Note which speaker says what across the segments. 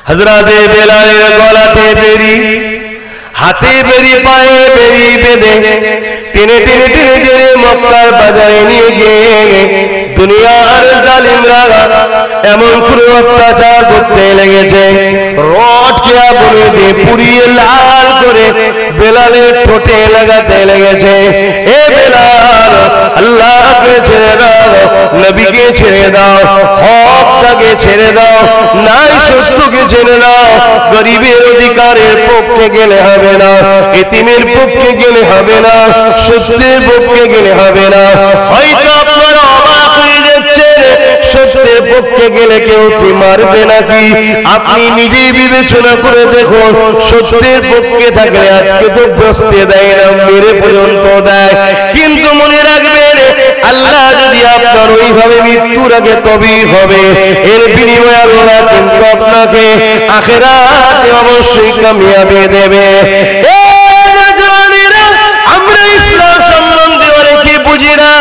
Speaker 1: হযরতে বেলালের গলাতে বেরি, হাতে বেরি, পায়ে বেরি বেঁধে টেনে টেনে টেনে টেনে মক্কার বাজারে নিয়ে গিয়ে দুনিয়ার জালিমরা এমন করে অত্যাচার করতে লেগেছে, রডকে আগুনে দিয়ে পুড়িয়ে লাল করে বেলালের ঠোঁটে লাগাতে লেগেছে। এ বেলাল, আল্লাহকে ছেড়ে দাও, নবীকে ছেড়ে দাও, হকটাকে ছেড়ে দাও, নাই সত্যকে ছেড়ে দাও। গরিবের অধিকারের পক্ষে গেলে হবে না, এতিমের পক্ষে গেলে হবে না, সত্যের পক্ষে গেলে হবে না। হয়তো আপনারা অবাক হয়ে যাচ্ছেন, সত্যের পক্ষে গেলে কেউ কি মারবে নাকি? আপনি নিজেই বিবেচনা করে দেখুন, সত্যের পক্ষে থাকলে আজকে তো বসতে দেয় না, মেরে পর্যন্ত দেয়। কিন্তু মনে রাখবেন, আল্লাহ যদি আপনার ওইভাবে মৃত্যুর আগে তবেই হবে, এর বিনিময়ে আল্লাহ কিন্তু আপনাকে আখিরাতে অবশ্যই কামিয়াবি দেবে। আমরা ইসলাম সম্বন্ধে অনেকে বুঝি না।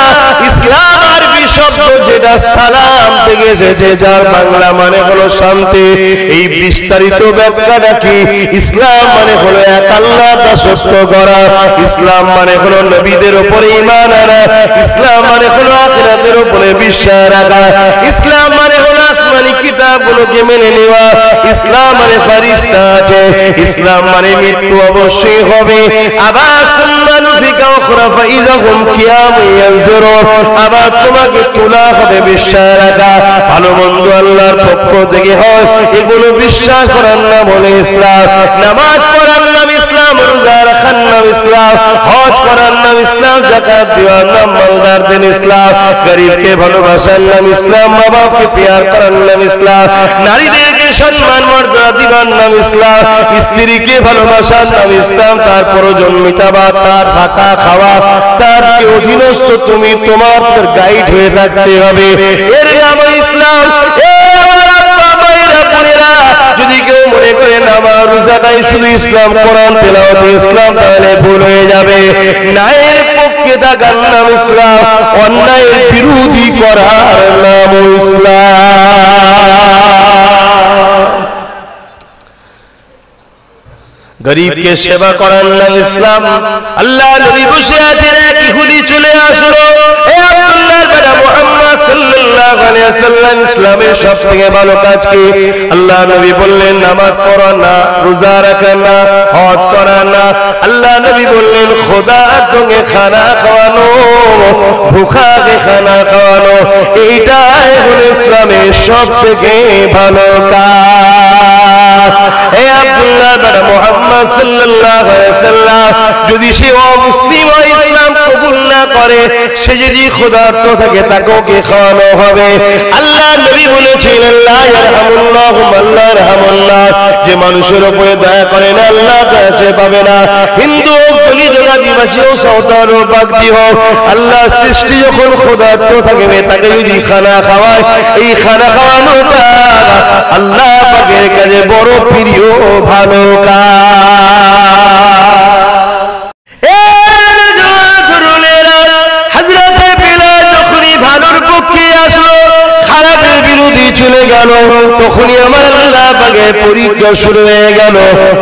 Speaker 1: ইসলাম আরবি শব্দ যেটা সালাম থেকে এসেছে, যার বাংলা মানে হলো শান্তি। এই বিস্তারিত ব্যাখ্যাটা কি? ইসলাম মানে হলো এক আল্লাহ দাসত্ব করা, ইসলাম মানে হলো নবীদের উপরে ঈমান আনা, ইসলাম মানে হলো আখিরাতের উপরে বিশ্বাস রাখা, ইসলাম মানে হলো আসমানি কিতাবগুলোকে মেনে নেওয়া, ইসলাম মানে ফেরেশতা আছে, ইসলাম মানে মৃত্যু অবশ্যই হবে। আবার সুন্নানু ফিকা উখরা ফাইযাহুম কিয়ামুন ইয়ানজুরুন, আবার তোমাকে তোলা হবে বিশ্বাস রাখা। ভালো মন্দ আল্লাহর পক্ষ থেকে হয়, এগুলো বিশ্বাস করার নাম হলো ইসলাম। নামাজ পড়ার নাম ইসলাম, রোজা রাখার নাম ইসলাম, হজ করার নাম ইসলাম, যাকাত দেওয়ার নাম মালদার দিন ইসলাম, গরিবকে ভালোবাসার নাম ইসলাম, মা বাপকে প্যার করার নাম ইসলাম, নারীদেরকে সম্মান মর্যাদা দিবার নাম ইসলাম, স্ত্রীকে ভালোবাসার নাম ইসলাম, তার প্রয়োজন মিটাবা, তার থাকা খাওয়া, তার অধীনস্থ তুমি, তোমার গাইড হয়ে থাকতে হবে, এর নাম ইসলাম। যদি কেউ মনে করেন আমার রোজাটাই শুধু ইসলাম, কোরআন তেলাওয়াত ইসলাম, তাহলে ভুল হয়ে যাবে। ন্যায়ের পক্ষে থাকার নাম ইসলাম, অন্যায়ের বিরোধী করার নাম ইসলাম। গরিবকে সেবা করার নাম ইসলাম। আল্লাহ নবী বসে আছেন, এক ইহুদি চলে আসলো, এ আব্দুল্লাহর বেটা মুহাম্মদ সাল্লাল্লাহু আলাইহি ওয়াসাল্লাম, ইসলামের সবথেকে ভালো কাজ কি? আল্লাহ নবী বললেন, নামাজ পড়া না, রোজা রাখা না, হজ করা না। আল্লাহ নবী বললেন, খোদার সঙ্গে খানা খাওয়ানো, ভুখাকে খানা খাওয়ানো, এইটাই হলো ইসলামের সবথেকে ভালো কাজ। হে আব্দুল্লাহর বেটা মুহাম্মদ সাল্লাল্লাহু আলাইহি ওয়াসাল্লাম, যদি সে অমুসলিম হয়, ইসলাম কবুল না করে, সে যদি ক্ষুধার্ত থাকে, তাকেও কি খাওয়ানো হবে? আল্লাহ নবী বলেছিলেন, লা ইয়ারহামুল্লাহু মান লা ইয়ারহামুল্লাহ, যে মানুষের উপরে দয়া করে না, আল্লাহ দয়া সে পাবে না। হিন্দু হোক, দলিত হোক, আদিবাসী হোক, সাঁওতাল হোক, বাগদি হোক, আল্লাহ সৃষ্টি যখন ক্ষুধার্ত থাকবে, তাকে যদি খানা খাওয়ায়, এই খানা খাওয়ানোটা আল্লাহ পাকের কাছে বড় প্রিয় ভালো কাজ। হযরতে বেলাল যখনই ভালোর পক্ষে আসলো, খারাপের বিরোধী চলে গেল, তখনই আমার আল্লাহ পাকের পরীক্ষা শুরু হয়ে গেল।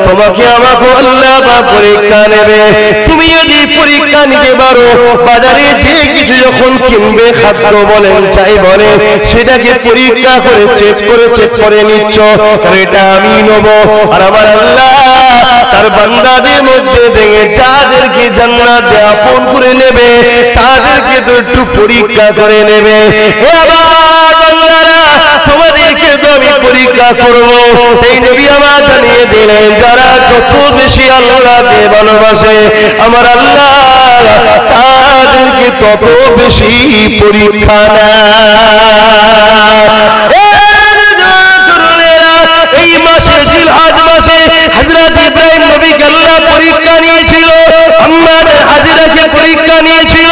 Speaker 1: তোমাকে আমাকে আল্লাহ পাক পরীক্ষা নেবে। তুমি যদি পরীক্ষা নিতে পারো, বাজারে যে কিছু যখন কিনবে, খাদ্য বলেন, চাই বলেন, সেটাকে পরীক্ষা করে চেক করে নিচ্ছ, কারণ এটা আমি নেব। আর আমার আল্লাহ তার বান্দাদের মধ্যে থেকে যাদেরকে জান্নাতে আপন করে নেবে, তাদেরকে তো একটু পরীক্ষা করে নেবে। হে আবার বান্দারা, তোমাদেরকে তো আমি পরীক্ষা করব। এই নবী আমার জানিয়ে দিলেন, যারা যত বেশি আল্লাহকে ভালোবাসে, আমার আল্লাহ তাদেরকে তত বেশি পরীক্ষা নেয়। এই মাসে, জিলহজ মাসে, হযরত ইব্রাহিম নবীকে আল্লাহ পরীক্ষা নিয়েছিল, আমাদের হাজরাকে পরীক্ষা নিয়েছিল।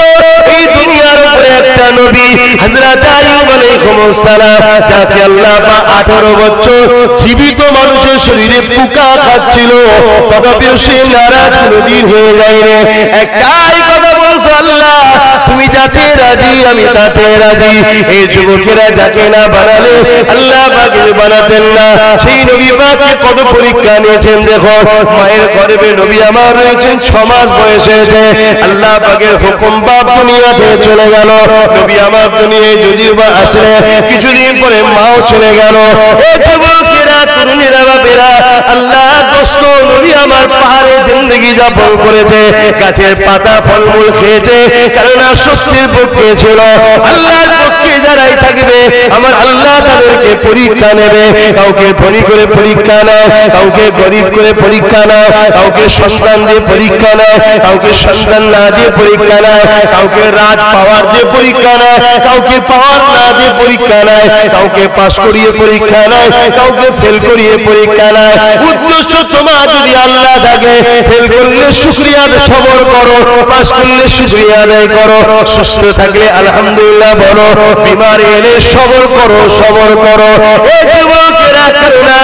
Speaker 1: এই দুনিয়ার উপরে একটা নবী, হযরত আইয়ুব আলাইহিস সালাম, যাকে আল্লাহ পাক 18 বছর জীবিত মানুষের শরীরে পোকা খাচ্ছিল, তথাপিও সে নারাজ কোনদিন হয়ে যায়নি। একটাই কথা বলতো, আল্লাহ তুমি যাতে রাজি, আমি তাতে রাজি। এই যুবকেরা যাকে না বানালে আল্লাহ পাকের বানাতেন না। সেই নবী পাককে কত পরীক্ষা নিয়েছেন দেখো। মায়ের গর্ভে নবী আমার রয়েছেন 6 মাস বয়সে, আল্লাহ পাকের হুকুম বাপ দুনিয়াতে চলে গেল। নবী আমার দুনিয়ায় যদিও বা আসলে কিছুদিন পরে মাও চলে গেল। এই যুবকেরা, তরুণীরা, বাপেরা, আল্লাহ দোস্ত নবী আমার পাহাড়ে জিন্দগি যাপন করেছে, গাছের পাতা ফলমূল খেয়েছে, কেননা সত্যের পক্ষে ছিল। আল্লাহর পক্ষে যারাই থাকবে আমার আল্লাহ তাদেরকে পরীক্ষা নেবে। কাউকে ধনী করে পরীক্ষা নেয়, কাউকে গরিব করে পরীক্ষা নেয়, কাউকে সন্তান দিয়ে পরীক্ষা নেয়, কাউকে সন্তান না দিয়ে পরীক্ষা নেয়, কাউকে রাজ পাওয়ার দিয়ে পরীক্ষা নেয়, কাউকে পাওয়ার না দিয়ে পরীক্ষা নেয়, কাউকে পাস করিয়ে পরীক্ষা নেয়, কাউকে ফেল করিয়ে পরীক্ষা নেয়। উদ্দেশ্য তোমার যদি আল্লাহ থাকে, ফেল করলে শুকরিয়া সবর করো, পাস করলে শুকরিয়া আদায় করো, সুস্থ থাকলে আলহামদুলিল্লাহ বলো, বিমারি এলে সবর করো, সবর করো। এই যুবকেরা, করুণা,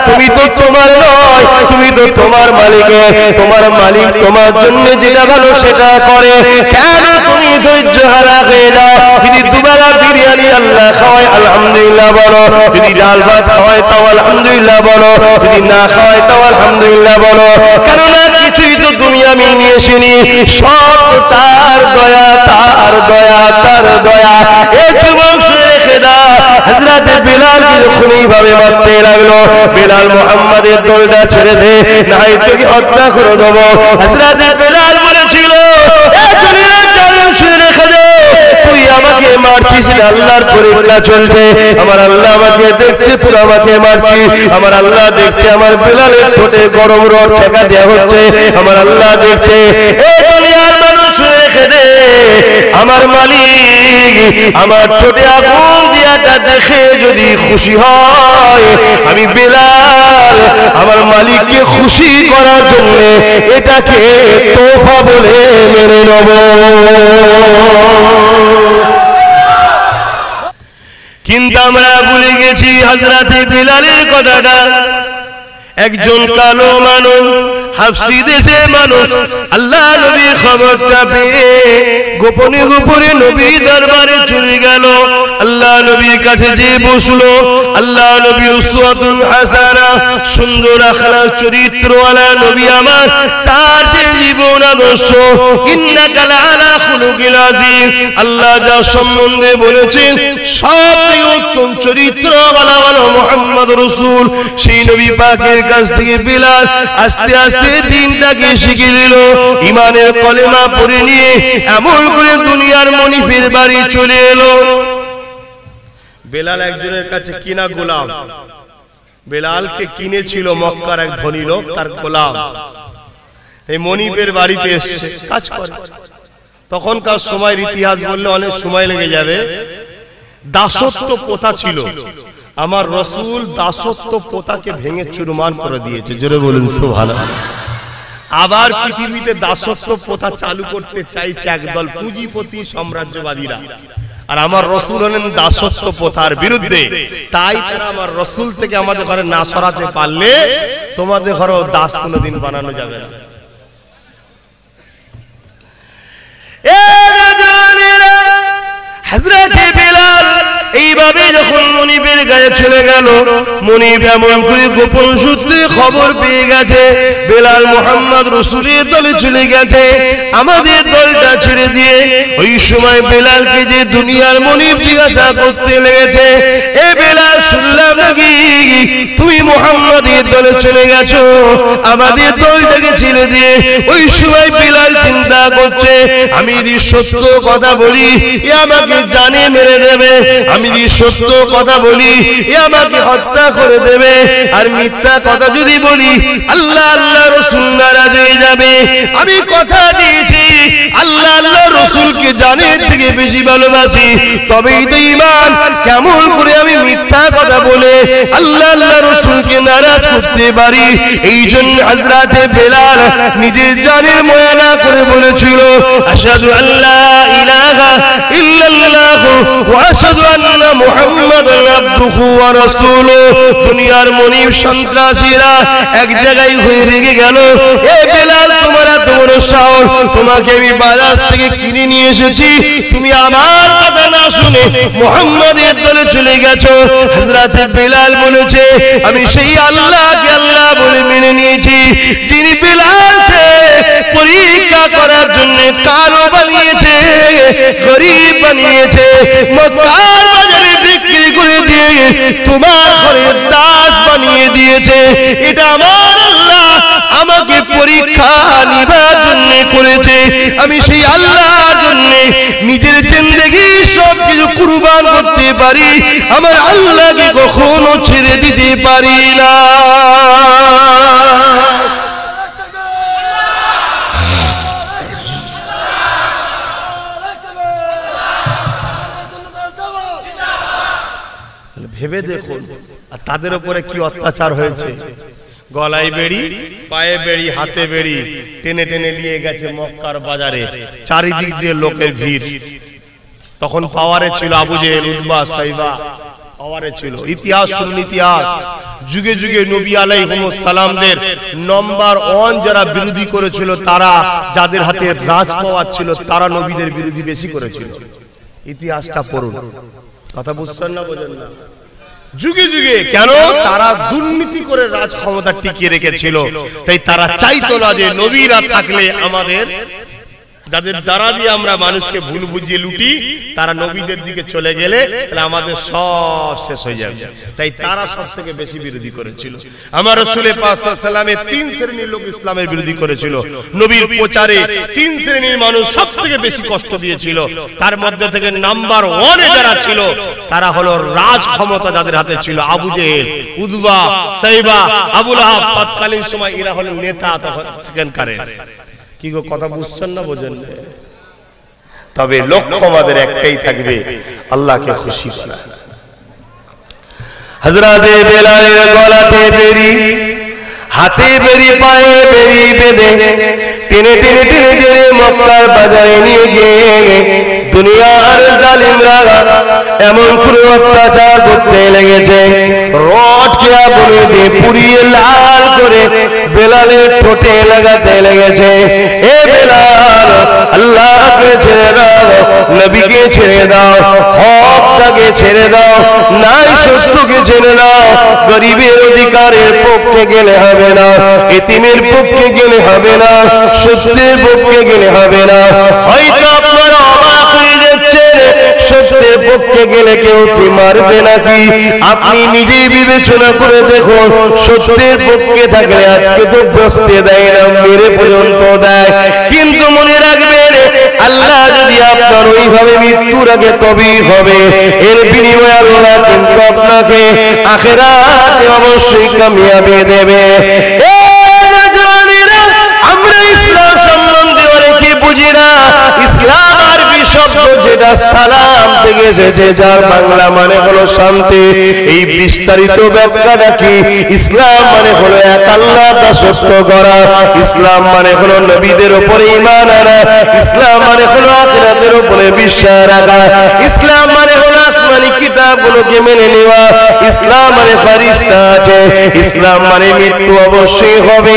Speaker 1: তুমি তো তোমার নয়, তুমি তো তোমার মালিকের। তোমার মালিক তোমার জন্য যেটা ভালো সেটা করে, কেন তুমি ধৈর্য হারা হয়ে যাও? যদি দুবেলা বিরিয়ানি আল্লাহ খাওয়ায় আলহামদুলিল্লাহ বলো, যদি ডাল ভাত খাওয়ায় তাও আলহামদুলিল্লাহ বলো, যদি না খাওয়ায় তাও আলহামদুলিল্লাহ বলো। কেননা কিছুই তো দুনিয়া আমি নিয়ে আসিনি, সব তার দয়া, তার দয়া, তার দয়া। এই যুবক শুনে রেখে দাও, হযরত বিলাল যখন এইভাবে মারতে লাগলো, বিলাল মুহাম্মাদের দলটা ছেড়ে দে, নাই তোকে হত্যা করে দেবো। হযরত বিলাল বলেছিল, শুনে রেখে দে, তুই আমাকে মারছিস, আল্লাহর পরীক্ষা চলছে, আমার আল্লাহ আমাকে দেখছে, তুই আমাকে মারছিস, আমার আল্লাহ দেখছে, আমার বিলালের ঠোঁটে গরম রড ছেঁকা দেওয়া হচ্ছে, আমার আল্লাহ দেখছে। এই দুনিয়ার মানুষ শুনে রেখে দে, আমার মালিক আমার ঠোঁটে আগুন দিয়াটা দেখে যদি খুশি হয়, আমি বিলাল আমার মালিককে খুশি করার জন্য এটাকে তোফা বলে মেনে নেব। কিন্তু আমরা ভুলে গেছি হযরত বিলালের কথাটা। একজন কালো মানুষ, হাফসি দেশে মানুষ, আল্লাহ নবীর খবরটা পেয়ে গোপনে গোপনে নবী দরবারে চলে গেল। আল্লাহ নবীর কাছে যে বসলো, আল্লাহ নবীর উসওয়াতুন হাসানা, সুন্দর আখলাক চরিত্রওয়ালা নবী আমার, তার যে জীবন আদর্শ, ইন্নাকা লাআলা খুলুকিল আযীম, আল্লাহ যা সম্বন্ধে বলেছেন সবচেয়ে উত্তম চরিত্রওয়ালা হলো মুহাম্মদ রাসূল। সেই নবী পাকের কাছ থেকে বিলাল আস্তে আস্তে দিনটাকে শিখে নিল, ঈমানের কলেমা পড়ে নিয়ে এমন করে দুনিয়ার মনিফের বাড়ি চলে এলো। বেলাল একজনের কাছে কিনা গোলাম, বেলালকে কিনেছিল মক্কার এক ধনী লোক, তার গোলাম। এই মনিফের বাড়িতে এসেছে, কাজ করে। তখনকার সময়ের ইতিহাস বললে অনেক সময় লেগে যাবে। দাসত্ব প্রথা ছিল, আমার রাসূল দাসত্ব প্রথাকে ভেঙে চুরমার করে দিয়েছে, জোরে বলুন সুবহানাল্লাহ। আবার পৃথিবীতে দাসত্ব প্রথা চালু করতে চাইছে একদল পুঁজিপতি সাম্রাজ্যবাদীরা, আর আমার রাসূল হলেন দাসত্ব প্রথার বিরুদ্ধে। তাই তারা আমার রাসূল থেকে আমাদের ঘরে না সরাতে পারলে তোমাদের ঘরেও দাস কোনোদিন বানানো যাবে না। হযরত বিলাল এইভাবে যখন মনিবের গায়ে চলে গেল, মনিব এমন করে গোপন সূত্রে খবর পেয়ে গেছে বেলাল মুহাম্মদ রাসূলের দলে চলে গেছে, আমাদের দলটা ছেড়ে দিয়ে। ওই সময় বেলালকে যে দুনিয়ার মনিব জিজ্ঞাসা করতে লেগেছে, এ বেলাল শুনলাম নাকি তুমি মুহাম্মাদের দলে চলে গেছো, আমাদের দলটাকে ছেড়ে দিয়ে। ওই সময় বেলাল চিন্তা করছে, আমি যদি সত্য কথা বলি এ আমাকে জানে মেরে দেবে, আমি যদি সত্য কথা বলি এ আমাকে হত্যা করে দেবে, আর মিথ্যা কথা যদি বলি আল্লাহ আল্লাহ রাসূল নারাজ হয়ে যাবে। আমি কথা দিয়েছি আল্লাহ আল্লাহ রাসূলকে জানের থেকে বেশি ভালোবাসি, তবেই তো ঈমান। কেমন করে আমি মিথ্যা কথা বলে আল্লাহ আল্লাহ রাসূলকে নারাজ করতে পারি? এই জন্য হযরত বেলাল নিজের জানের ময়না করে বলেছিল, আশহাদু আল্লা ইলাহা ইল্লাল্লাহ ওয়া আশহাদু আন্না মুহাম্মাদান আবদুহু ওয়া রাসূলুহু। দুনিয়ার মনিব সন্ত্রাসীরা এক জায়গায় হয়ে রেগে গেল, এ বেলাল তোমার এত বড় সাহস, তোমাকে আমি বাজার থেকে কিনে নিয়ে এসেছি, তুমি আমার কথা না শুনে মুহাম্মাদের দলে চলে গেছো। হযরত বিলাল বলেছে, আমি সেই আল্লাহকে আল্লাহ বলে মেনে নিয়েছি, যিনি বিলালকে পরীক্ষা করার জন্য কালো বানিয়েছে, গরীব বানিয়েছে, মক্কার বাজারে বিক্রি করে দিয়ে তোমার ঘরে দাস বানিয়ে দিয়েছে। এটা আমার আল্লাহ আমাকে পরীক্ষা নিবার জন্য করেছে। আমি সেই আল্লাহর জন্য নিজের জিন্দেগি সব কিছু কুরবান করতে পারি, আমার আল্লাহকে কখনো ছেড়ে দিতে পারি না। ভেবে দেখুন আর তাদের উপরে কি অত্যাচার হয়েছে। গলায় বেড়ি, পায়ে বেড়ি, হাতে বেড়ি, টেনে টেনে নিয়ে গেছে মক্কার বাজারে, চারিদিক দিয়ে লোকের ভিড়। তখন পাওয়ারে ছিল আবু জেহেল, উতবা, সাইবা, পাওয়ারে ছিল। ইতিহাস শুনুন, ইতিহাস যুগে যুগে নবী আলাইহিস সালামদের নাম্বার 1 যারা বিরোধী করেছিল, তারা যাদের হাতে রাজ পাওয়ার ছিল, তারা নবীদের বিরোধী বেশি করেছিল। ইতিহাসটা পড়ুন। কথা বুঝছেন না, বোঝেন না? যুগে যুগে কেন? তারা দুর্নীতি করে রাজ ক্ষমতা টিকিয়ে রেখেছিল, তাই তারা চাইতো না যে নবীরা থাকলে আমাদের, যাদের দ্বারা দিয়ে আমরা মানুষকে ভুল বুঝিয়ে লুটি, তারা নবীদের দিকে চলে গেলে তাহলে আমাদের সব শেষ হয়ে যাবে। তাই তারা সবথেকে বেশি বিরোধী করেছিল। আমার রাসূল পাক সাল্লাল্লাহু আলাইহি ওয়াসাল্লামের 3 শ্রেণীর লোক ইসলামের বিরোধী করেছিল। নবীর প্রচারে 3 শ্রেণীর মানুষ সবথেকে বেশি কষ্ট দিয়েছিল। তার মধ্যে থেকে নাম্বার 1 এ যারা ছিল, তারা হলো রাজ ক্ষমতা যাদের হাতে ছিল, আবু জেহেল, উতবা, সাইবা, আবু লাহাব। তৎকালীন সময় এরা হলো নেতা, তখন সেখানকার। কি গো, কথা বুঝছেন না, বোঝেন না? তবে লক্ষ্য আমাদের একটাই থাকবে, আল্লাহকে খুশি করা। হযরত বেলালের গলাতে বেড়ি, হাতে বেড়ি, পায়ে বেড়ি বেঁধে টেনে টেনে টেনে টেনে মক্কার বাজারে নিয়ে গিয়ে দুনিয়ার জালিমরা এমন করে অত্যাচার করতে লেগেছে, রডকে আগুনে দিয়ে পুড়িয়ে লাল করে বেলালের ঠোঁটে লাগাতে লেগেছে। এ বেলাল, আল্লাহকে ছেড়ে দাও, নবীকে ছেড়ে দাও, হকটাকে ছেড়ে দাও, নাই সত্যকে ছেড়ে দাও। গরিবের অধিকারের পক্ষে গেলে হবে না, এতিমের পক্ষে গেলে হবে না, সত্যের পক্ষে গেলে হবে না। হয়তো আপনারা অবাক হয়ে যাচ্ছেন, সত্যের পক্ষে গেলে কেউ কি মারবে নাকি? আপনি নিজেই বিবেচনা করে দেখুন, সত্যের পক্ষে থাকলে আজকে তো বসতে দেয় না, মেরে পর্যন্ত দেয়। কিন্তু মনে রাখবেন, আল্লাহ যদি আপনার ওইভাবে মৃত্যুর আগে তবেই হবে, এর বিনিময়ে আল্লাহ কিন্তু আপনাকে আখিরাতে অবশ্যই কামিয়াবি দেবে। আমরা ইসলাম সম্বন্ধে অনেকে বুঝি না। ইসলাম আরবি শব্দ যেটা সালাম থেকে এসেছে, যার বাংলা মানে হলো শান্তি। এই বিস্তারিত ব্যাখ্যাটা কি? ইসলাম মানে হলো এক আল্লাহ দাসত্ব করা, ইসলাম মানে হলো নবীদের উপরে ঈমান আনা, ইসলাম মানে হলো আখিরাতের উপরে বিশ্বাস রাখা, ইসলাম মানে হলো আসমানি কিতাবগুলোকে মেনে নেওয়া, ইসলাম মানে ফেরেশতা আছে, ইসলাম মানে মৃত্যু অবশ্যই হবে,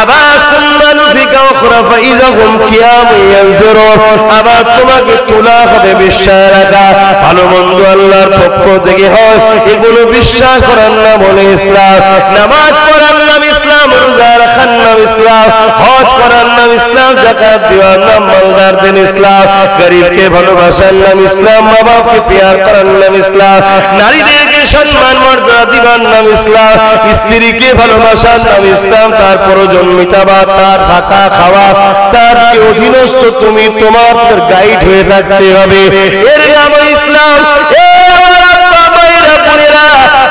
Speaker 1: আবার সুন্নানু ফিকা উখরা ফাইযাহুম কিয়ামুন ইয়ানজুরুন, আবার তোমাকে তোলা হবে বিশ্বাস রাখা। ভালো মন্দ আল্লাহর পক্ষ থেকে হয়, এগুলো বিশ্বাস করার নাম হলো ইসলাম। নামাজ পড়ার নাম ইসলাম, রোজা রাখার নাম ইসলাম, হজ করার নাম ইসলাম, যাকাত দেওয়ার নাম মালদার দিন ইসলাম, গরিবকে ভালোবাসার নাম ইসলাম, মা বাপকে প্যার করার নাম ইসলাম, নারীদেরকে সম্মান মর্যাদা দিবার নাম ইসলাম, স্ত্রীকে ভালোবাসার নাম ইসলাম, তার প্রয়োজন মিটাবা, তার থাকা খাওয়া, তার অধীনস্থ তুমি, তোমার গাইড হয়ে থাকতে হবে, এর নাম ইসলাম।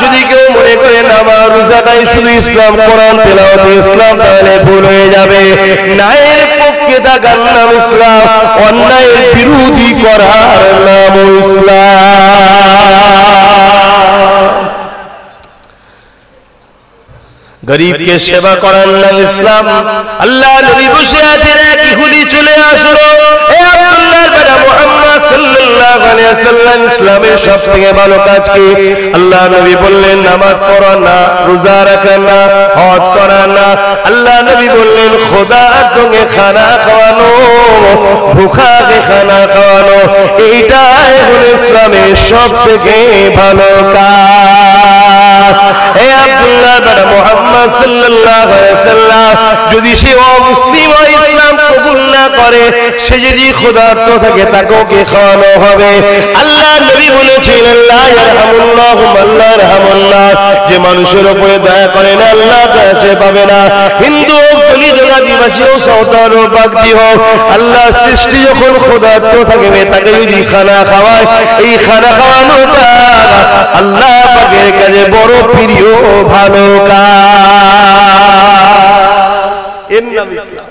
Speaker 1: যদি কেউ মনে করে নামাজ রোজাটাই শুধু ইসলাম, কোরআন তেলাওয়াত ইসলাম, তাহলে ভুল হয়ে যাবে। ন্যায়ের পক্ষে থাকার নাম ইসলাম, অন্যায়ের বিরোধী করার নাম ইসলাম। গরিবকে সেবা করার নাম ইসলাম। আল্লাহ নবী বসে আছেন, এক ইহুদি চলে আসলো, এ আব্দুল্লাহর বেটা মুহাম্মদ সাল্লাল্লাহু আলাইহি ওয়াসাল্লাম, ইসলামের সবথেকে ভালো কাজ কি? আল্লাহ নবী বললেন, নামাজ পড়া না, রোজা রাখা না, হজ করা না। আল্লাহ নবী নবী বললেন খোদার সঙ্গে খানা খাওয়ানো, ভুখাকে খানা খাওয়ানো, এইটাই হলো ইসলামের সবথেকে ভালো কাজ। হে আব্দুল্লাহ বিন মুহাম্মদ সাল্লাল্লাহু আলাইহি ওয়াসাল্লাম, যদি সে অমুসলিম হয়, ইসলাম কবুল না করে, সে যদি ক্ষুধার্ত থাকে তাকেও কে খাওয়ানো হবে? আল্লাহ নবী বলেছেন লা ইয়ারহামুল্লাহু মান লা ইয়ারহামুল্লাহ, যে মানুষের উপরে দয়া করে না আল্লাহ দয়া সে পাবে না। হিন্দু হোক, দলিত হোক, আদিবাসী হোক, সাঁওতাল হোক, বাগদি হোক, আল্লাহ সৃষ্টি যখন ক্ষুধার্ত থাকবে তাকে যদি খানা খাওয়ায়, এই খানা খাওয়ানোটা আল্লাহ পাকের কাছে বড় প্রিয় ভালো কাজ। এর নাম ইসলাম।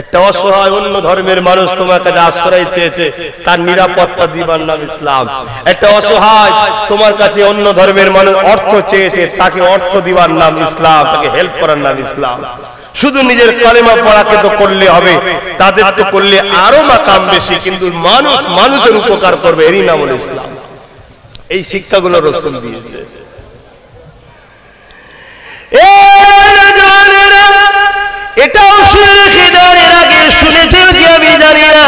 Speaker 1: একটা অসহায় অন্য ধর্মের মানুষ তোমার কাছে আশ্রয় চেয়েছে, তার নিরাপত্তা দিবার নাম ইসলাম। একটা অসহায় তোমার কাছে অন্য ধর্মের মানুষ অর্থ চেয়েছে, তাকে অর্থ দিবার নাম ইসলাম, তাকে হেল্প করার নাম ইসলাম। শুধু নিজের কালেমা পড়াকে তো করলে হবে, তাদের তো করলে আরো মাকাম বেশি, কিন্তু মানুষ মানুষের উপকার করবে, এরই নাম হলো ইসলাম। এই শিক্ষাগুলো রাসূল দিয়েছে। এটাও শুনে রেখে দেন, এর আগে শুনেছেন কি আমি জানি না,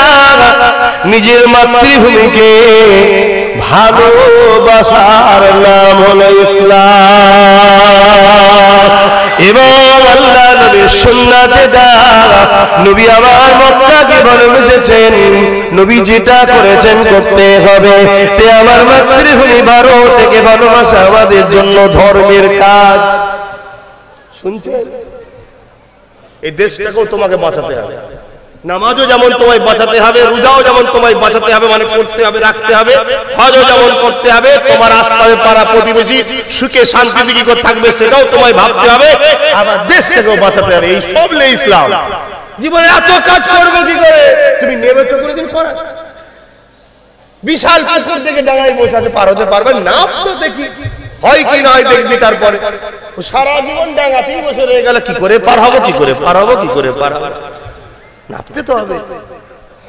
Speaker 1: নিজের মাতৃভূমিকে ভালোবাসার নাম হলো ইসলাম। এবং আল্লাহ নবীর সুন্নাতে দ্বারা নবী আমার মক্কাকে ভালোবেসেছেন, নবী যেটা করেছেন করতে হবে। তে আমার মাতৃভূমি ভারত থেকে ভালোবাসা আমাদের জন্য ধর্মের কাজ। শুনছেন? এই দেশটাকেও তোমাকে বাঁচাতে হবে। নামাজও যেমন তোমায় বাঁচাতে হবে, রোজাও যেমন তোমায় বাঁচাতে হবে, মানে করতে হবে, রাখতে হবে, হজও যেমন করতে হবে, তোমার আশপাশে পাড়া প্রতিবেশী সুখে শান্তিতে কি করে থাকবে সেটাও তোমায় ভাবতে হবে, আবার দেশটাকেও বাঁচাতে হবে। এই সব লে ইসলাম। জীবনে এত কাজ করবো কি করে? তুমি নেমেছো করে দিন করা, বিশাল পুকুর থেকে ডাঙায় বসে আছে, পার হতে পারবে না? তো দেখি হয় কি নয় দেখবি, তারপরে সারা জীবন ডাঙাতেই বসে রয়ে গেল, কি করে পার হবো, কি করে পার হবো, কি করে পার হবো? নামতে তো হবে।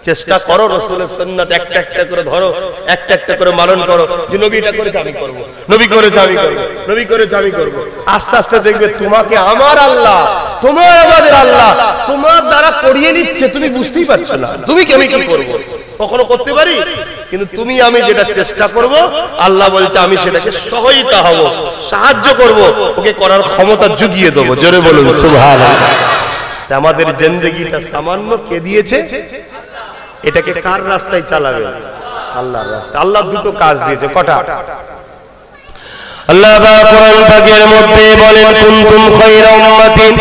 Speaker 1: চেষ্টা করো, রাসূলের সুন্নাত একটা একটা করে ধরো, একটা একটা করে পালন করো। যে নবী এটা করেছে আমি করব, নবী করেছে আমি করব, নবী করেছে আমি করব। আস্তে আস্তে দেখবে তোমাকে আমার আল্লাহ, তোমার আমাদের আল্লাহ তোমার দ্বারা করিয়ে নিচ্ছে, তুমি বুঝতেই পারছো না। তুমি কি আমি কি করব? কখনো করতে পারি? কিন্তু তুমি আমি যেটা চেষ্টা করব, আল্লাহ বলছে আমি সেটাকে সহায়তা হব, সাহায্য করব, ওকে করার ক্ষমতা জুগিয়ে দেবো। জোরে বলুন সুবহানাল্লাহ। আমাদের জিন্দেগিটা সামান্য কে দিয়েছে? এটাকে কার রাস্তায় চালাবে? আল্লাহর রাস্তায়। আল্লাহ দুটো কাজ দিয়েছে, কটা? আল্লাহ কোরআন পাকের মধ্যে বলেন কুনতুম খায়রা উম্মাতিন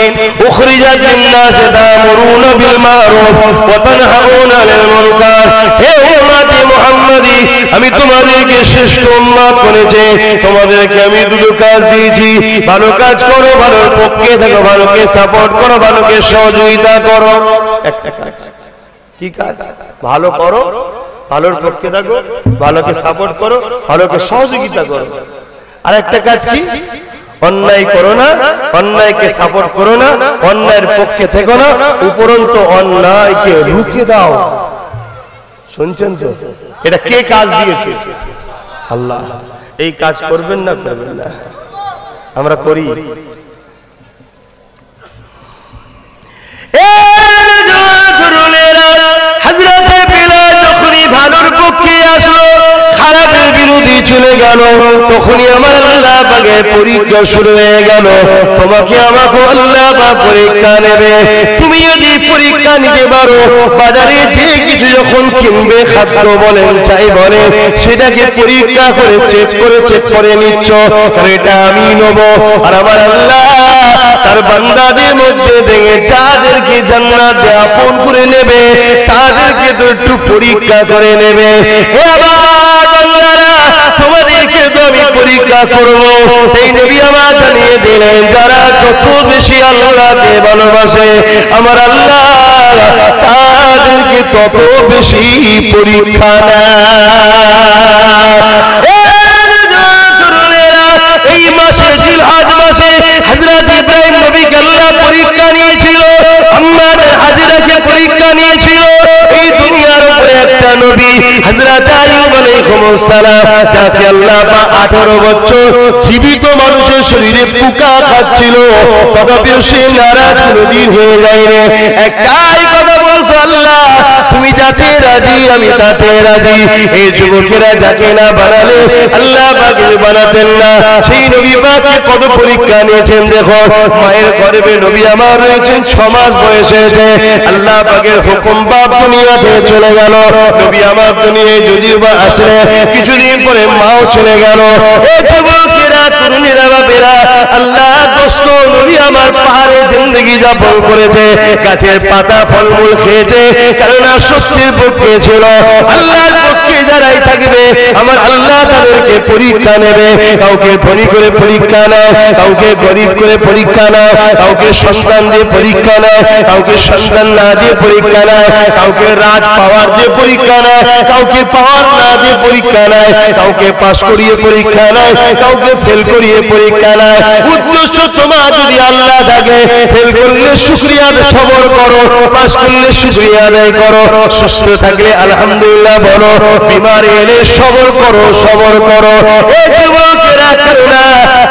Speaker 1: উখরিজাত লিন-নাস তা'মুরুনা বিল মা'রুফ ওয়া তানহাউনা আনিল মুনকার। হে উম্মতে মুহাম্মাদি, আমি তোমাদেরকে শ্রেষ্ঠ উম্মত করেছি, তোমাদেরকে আমি দুটো কাজ দিয়েছি, ভালো কাজ করো, ভালোর পক্ষে থাকো, ভালোকে সাপোর্ট করো, ভালোকে সহযোগিতা করো। একটা কাজ। কি কাজ? ভালো করো, ভালোর পক্ষে থাকো, ভালোকে সাপোর্ট করো, ভালোকে সহযোগিতা করো। আর একটা কাজ কি? অন্যায় করো না, অন্যায়কে সাপোর্ট করো না, অন্যায়ের পক্ষে থেকো না, উপরন্তু অন্যায়কে রুখে দাও। শুনছেন তো? এটা কে কাজ দিয়েছে? আল্লাহ। এই কাজ করবেন না, করবেন না? আমরা করি। হযরতে বিলাল যখনই ভালোর পক্ষে আসলো, খারাপের বিরোধী চলে গেল, তখনই আমার আল্লাহ পাকের পরীক্ষা শুরু হয়ে গেল। তোমাকে আমাকে আল্লাহ পাক পরীক্ষা নেবে। তুমি যদি পরীক্ষা নিতে পারো, বাজারে যে কিছু যখন কিনবে, খাদ্য বলেন চাই বলেন, সেটাকে পরীক্ষা করে চেক করে নিচ্ছ, কারণ এটা আমি নেব। আর আমার আল্লাহ তার বান্দাদের মধ্যে দেখে যাদেরকে জান্নাতে আপন করে নেবে, তাদেরকে তো একটু পরীক্ষা করে নেবে। হে আমার বান্দারা, তোমাদেরকে তো আমি পরীক্ষা করবো। এই নবী আমার জানিয়ে দিলেন, যারা যত বেশি আল্লাহকে ভালোবাসে, আমার আল্লাহ তাদেরকে তত বেশি পরীক্ষা নেয়। এই মাসে জিলহজ মাসে হযরত ইব্রাহিম নবীকে আল্লাহ পরীক্ষা নিয়েছিল, আমাদের হাজরাকে পরীক্ষা নিয়েছিল। এই দুনিয়ার উপরে একটা নবী হযরত আইয়ুব আলাইহিস সালাম, যাকে আল্লাহ 18 বছর জীবিত মানুষের শরীরে পোকা খাচ্ছিল, তথাপিও সে নারাজ কোনদিন হয়ে যায়নি। একটাই কথা বলতো, আল্লাহ তুমি যাতে রাজি আমি তাতে রাজি। এই যুবকেরা যাকে না বানালে আল্লাহ পাকে বানাতেন না। সেই নবী পাককে কত পরীক্ষা নিয়েছেন দেখো। মায়ের গর্ভে নবী আমার রয়েছেন 6 মাস বয়সে হয়েছে, আল্লাহ পাকের হুকুম বাপ দুনিয়াতে চলে গেল। নবী আমার দুনিয়ায় যদিও বা আসলে কিছুদিন পরে মাও চলে গেল। এই যুবকেরা তরুণীরা বাপেরা আল্লাহ দোস্ত নবী আমার পাহাড়ে জিন্দগি যাপন করেছে, গাছের পাতা ফলমূল খেয়েছে, কারণ শক্তির পক্ষে ছিল। আল্লাহর পক্ষে যারাই থাকবে আমার আল্লাহ তাদেরকে পরীক্ষা নেবে। কাউকে ধনী করে পরীক্ষা নেয়, কাউকে গরিব করে পরীক্ষা নেয়, কাউকে সন্তান দিয়ে পরীক্ষা নেয়, কাউকে সন্তান না দিয়ে পরীক্ষা নেয়, কাউকে রাজ পাওয়ার দিয়ে পরীক্ষা নেয়, কাউকে পাওয়ার না দিয়ে পরীক্ষা নেয়, কাউকে পাস করিয়ে পরীক্ষা নেয়, কাউকে ফেল করিয়ে পরীক্ষা নেয়। উদ্দেশ্য তোমার যদি আল্লাহ থাকে, ফেল করলে শুকরিয়া সবর করো, পাস করলে শুকরিয়া আদায় করো, সুস্থ থাকলে আলহামদুলিল্লাহ বলো, বিমারি এলে সবর করো, সবর করো। এই যুবকেরা করুণা,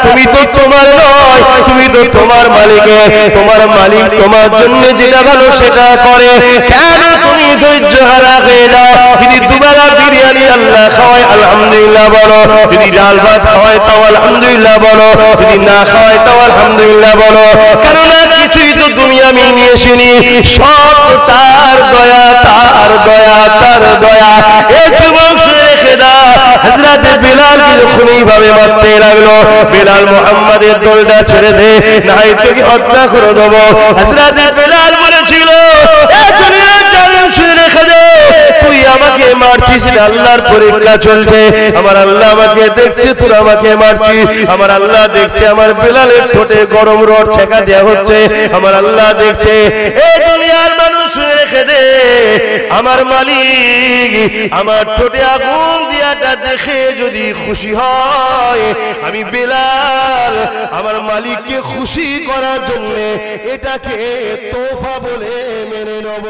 Speaker 1: তুমি তো তোমার নয়, তুমি তো তোমার মালিকের। তোমার মালিক তোমার জন্য যেটা ভালো সেটা করে, কেন তুমি ধৈর্য হারা হয়ে যাও? যদি দুবেলা বিরিয়ানি আল্লাহ খাওয়ায় আলহামদুলিল্লাহ বলো, যদি ডাল ভাত খাওয়ায় তাও আলহামদুলিল্লাহ বলো, যদি না খাওয়ায় তাও আলহামদুলিল্লাহ বলো। কেননা কিছুই তো দুনিয়া আমি নিয়ে আসিনি, সব তার দয়া, তার দয়া, তার দয়া। এই যুবক শুনে রেখে দাও, হযরত বিলাল যখন এইভাবে মারতে লাগলো, বিলাল মুহাম্মাদের দলটা ছেড়ে দে, নাই তোকে হত্যা করে দেবো। হযরত বিলাল বলেছিল, এ দুনিয়ার জালেম শুনে রেখে দে, তুই আমাকে মারছিস, আল্লাহর পরীক্ষা চলছে, আমার আল্লাহ আমাকে দেখছে, তুই আমাকে মারছিস, আমার আল্লাহ দেখছে, আমার বিলালের ঠোঁটে গরম রড ছেঁকা দেওয়া হচ্ছে, আমার আল্লাহ দেখছে। এই দুনিয়ার মানুষ শুনে রেখে দে, আমার মালিক আমার ঠোঁটে আগুন দিয়াটা দেখে যদি খুশি হয়, আমি বিলাল আমার মালিককে খুশি করার জন্য এটাকে তোফা বলে মেনে নেব।